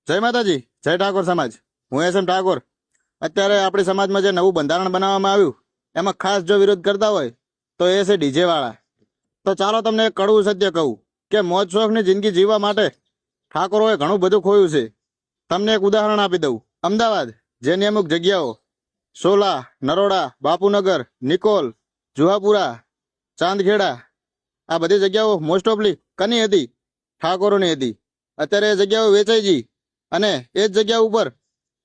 જય માતાજી, જય ઠાકોર સમાજ. હું એસ એમ ઠાકોર. અત્યારે આપણી સમાજમાં જે નવું બંધારણ બનાવવામાં આવ્યું એમાં ખાસ જો વિરોધ કરતા હોય તો એ છે ડીજે વાળા. તો ચાલો તમને એક કડવું સત્ય કહું કે મોજ શોખની જિંદગી જીવવા માટે ઠાકોરોએ ઘણું બધું ખોયું છે. તમને એક ઉદાહરણ આપી દઉં. અમદાવાદ જેની અમુક જગ્યાઓ સોલા, નરોડા, બાપુનગર, નિકોલ, જુહાપુરા, ચાંદખેડા, આ બધી જગ્યાઓ મોસ્ટ ઓફલી કની હતી? ઠાકોરોની હતી. અત્યારે એ જગ્યાઓ વેચાઈ ગઈ અને એ જ જગ્યા ઉપર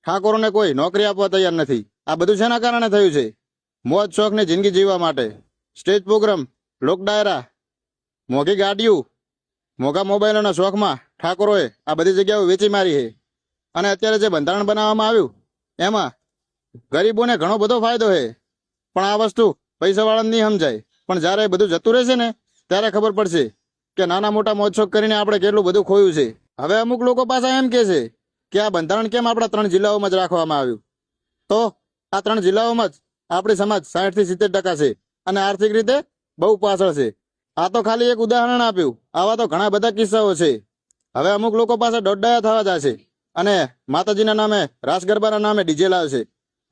ઠાકોરોને કોઈ નોકરી આપવા તૈયાર નથી. આ બધું શેના કારણે થયું છે? મોજ શોખની જિંદગી જીવવા માટે સ્ટેજ પ્રોગ્રામ, લોક ડાયરા, મોંઘી ગાડીઓ, મોંઘા મોબાઈલોના શોખમાં ઠાકોરોએ આ બધી જગ્યાઓ વેચી મારી છે. અને અત્યારે જે બંધારણ બનાવવામાં આવ્યું એમાં ગરીબોને ઘણો બધો ફાયદો છે, પણ આ વસ્તુ પૈસાવાળાને નહીં સમજાય. પણ જ્યારે એ બધું જતું રહેશે ને ત્યારે ખબર પડશે કે નાના મોટા મોજ શોખ કરીને આપણે કેટલું બધું ખોયું છે. હવે અમુક લોકો પાછા એમ કહે છે કે આ બંધારણ કેમ આપણા 3 જિલ્લાઓમાં જ રાખવામાં આવ્યું? તો આ 3 જિલ્લાઓમાં જ આપણી સમાજ 60 થી 70% છે અને આર્થિક રીતે બહુ પાછળ છે. આ તો ખાલી એક ઉદાહરણ આપ્યું, આવા તો ઘણા બધા કિસ્સાઓ છે. હવે અમુક લોકો પાસે દોડડાયા થવા જશે અને માતાજીના નામે, રાસ ગરબાના નામે ડીજે લાવશે.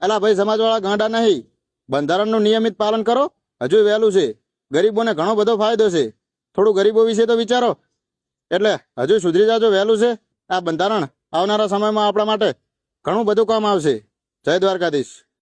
એલા ભાઈ, સમાજવાળા ગાંડા નહીં. બંધારણનું નિયમિત પાલન કરો, હજુ વહેલું છે. ગરીબોને ઘણો બધો ફાયદો છે. થોડું ગરીબો વિશે તો વિચારો. એટલે હજુ સુધરી જાજો, વહેલું છે. આ બંધારણ આવનારા સમયમાં આપણા માટે ઘણું બધું કામ આવશે. જય દ્વારકાધીશ.